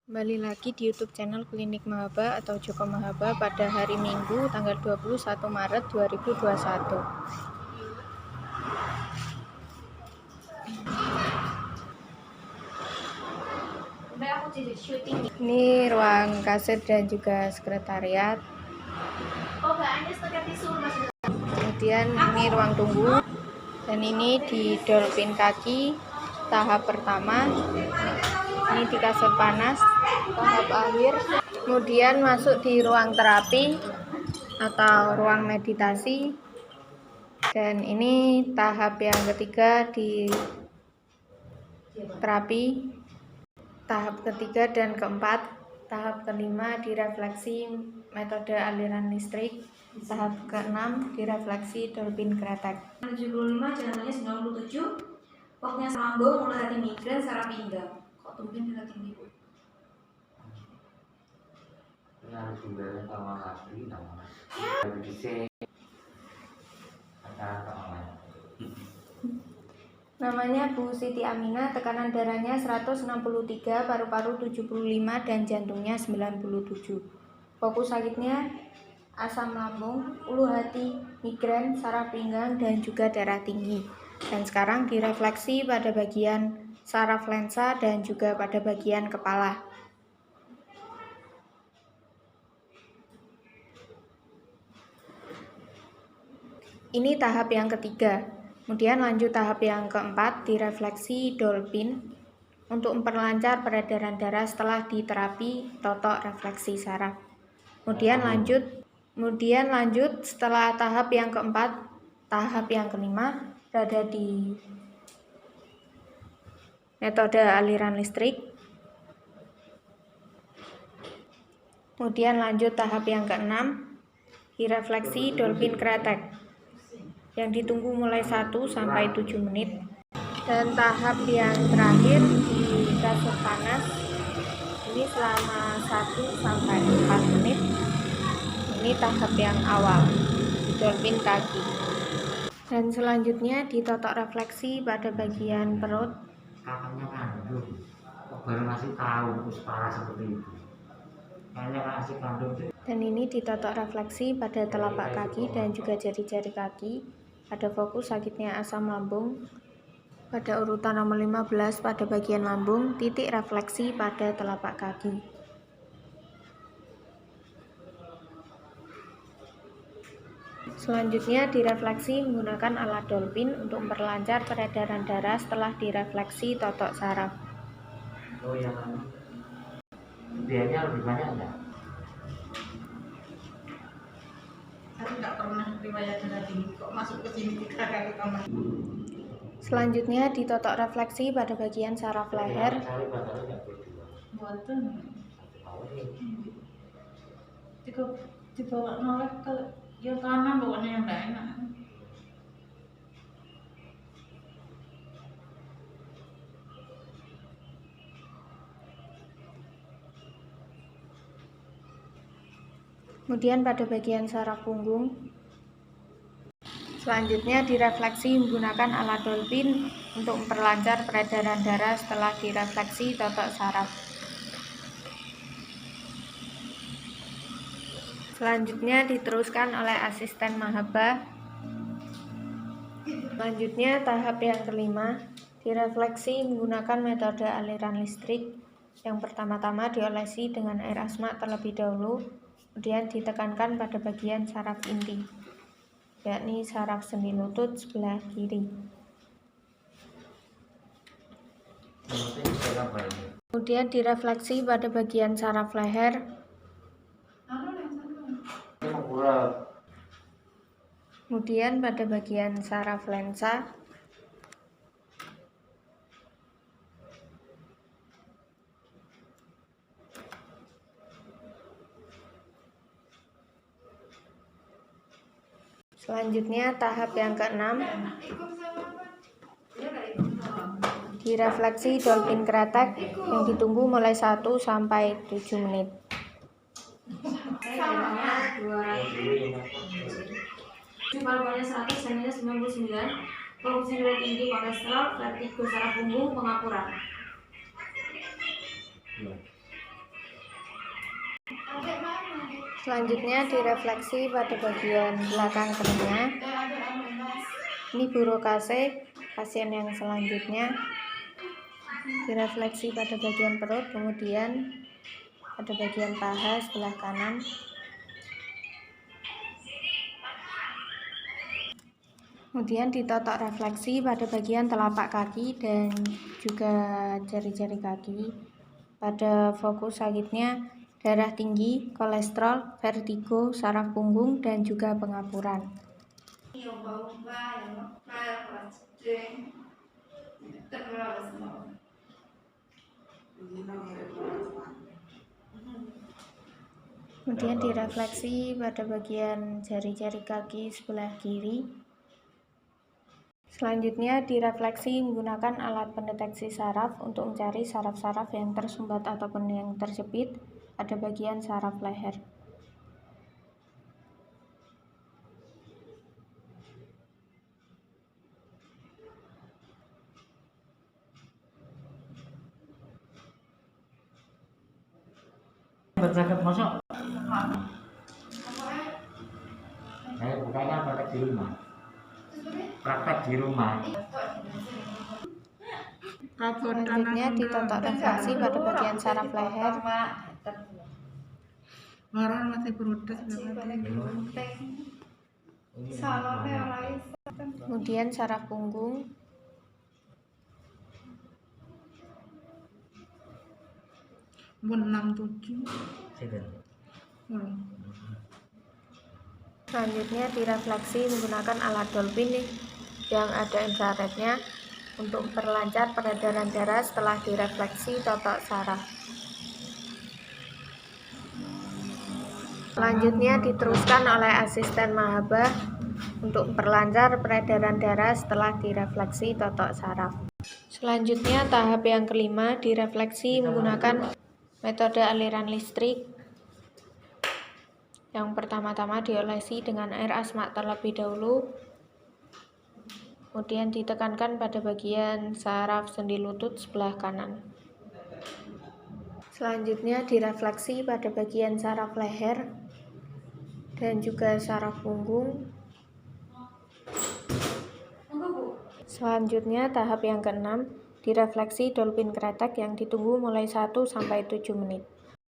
Kembali lagi di YouTube channel Klinik Mahaba atau Joko Mahaba pada hari Minggu tanggal 21 Maret 2021. Ini ruang kasir dan juga sekretariat. Kemudian ini ruang tunggu. Dan ini di dolphin kaki tahap pertama. Ini di kasur panas tahap akhir. Kemudian masuk di ruang terapi atau ruang meditasi. Dan ini tahap yang ketiga di terapi, tahap ketiga dan keempat. Tahap kelima di refleksi metode aliran listrik. Tahap keenam di refleksi dolphin kretek. 75 jalannya 97. Pokoknya sambung mulai hati migran saraf pinggang. Kok tumben kita tinggi bu? Ini harus dibayar sama kaki namanya. Tapi bisa Namanya Bu Siti Aminah, tekanan darahnya 163, paru-paru 75 dan jantungnya 97. Fokus sakitnya asam lambung, ulu hati, migren, saraf pinggang dan juga darah tinggi. Dan sekarang direfleksi pada bagian saraf lensa dan juga pada bagian kepala. Ini tahap yang ketiga. Kemudian lanjut tahap yang keempat, direfleksi dolphin untuk memperlancar peredaran darah setelah diterapi totok refleksi saraf. Kemudian lanjut setelah tahap yang keempat, tahap yang kelima berada di metode aliran listrik. Kemudian lanjut tahap yang keenam, direfleksi dolphin kretek yang ditunggu mulai 1 sampai 7 menit. Dan tahap yang terakhir di kasur panas ini selama 1 sampai 4 menit. Ini tahap yang awal, dolphin kaki. Dan selanjutnya ditotok refleksi pada bagian perut. kakaknya kandung, kok baru masih tahu terus parah seperti itu. Kayaknya kasih kandung. Dan ini ditotok refleksi pada telapak kaki dan juga jari-jari kaki. Ada fokus sakitnya asam lambung pada urutan nomor 15 pada bagian lambung, titik refleksi pada telapak kaki. Selanjutnya direfleksi menggunakan alat dolphin untuk memperlancar peredaran darah setelah direfleksi totok saraf. Oh ya, biayanya lebih banyak enggak? Saya tidak pernah riwayat darah tinggi. Kok masuk ke sini 3 kali tambah? Selanjutnya ditotok refleksi pada bagian saraf leher. Buatan. Dibawa nolak ke yang kanan pokoknya yang tidak enak. Kemudian pada bagian saraf punggung. Selanjutnya direfleksi menggunakan alat dolphin untuk memperlancar peredaran darah setelah direfleksi totok saraf. Selanjutnya diteruskan oleh asisten Mahaba. Selanjutnya tahap yang kelima, direfleksi menggunakan metode aliran listrik. Yang pertama-tama diolesi dengan air asma terlebih dahulu, kemudian ditekankan pada bagian saraf inti, yakni saraf sendi lutut sebelah kiri. Kemudian direfleksi pada bagian saraf leher. Kemudian pada bagian saraf lensa. Selanjutnya tahap yang keenam, direfleksi dolphin kretek yang ditunggu mulai 1 sampai 7 menit. Paru-parunya 100, jangannya 99. Produksi darah tinggi, kolesterol, vertigo saraf punggung, pengapuran. Selanjutnya direfleksi pada bagian belakang telinga. Ini burokase pasien yang selanjutnya. Direfleksi pada bagian perut, kemudian pada bagian paha sebelah kanan. Kemudian ditotok refleksi pada bagian telapak kaki dan juga jari-jari kaki. Pada fokus sakitnya darah tinggi, kolesterol, vertigo, saraf punggung, dan juga pengapuran. Kemudian direfleksi pada bagian jari-jari kaki sebelah kiri. Selanjutnya direfleksi menggunakan alat pendeteksi saraf untuk mencari saraf-saraf yang tersumbat ataupun yang terjepit pada bagian saraf leher. Bercakap masuk. Bukannya praktek di rumah. Praktek di rumah. Selanjutnya ditotok refleksi pada bagian saraf leher. Orang masih protes Kemudian saraf punggung. Bun 67. Selanjutnya direfleksi menggunakan alat Dolphin yang ada infrarednya untuk memperlancar peredaran darah setelah direfleksi totok saraf. Selanjutnya diteruskan oleh asisten mahabah untuk memperlancar peredaran darah setelah direfleksi totok saraf. Selanjutnya tahap yang kelima direfleksi menggunakan metode aliran listrik. Yang pertama-tama diolesi dengan air asma terlebih dahulu, kemudian ditekankan pada bagian saraf sendi lutut sebelah kanan. Selanjutnya direfleksi pada bagian saraf leher dan juga saraf punggung. Selanjutnya tahap yang keenam direfleksi Dolphin kretek yang ditunggu mulai 1 sampai 7 menit.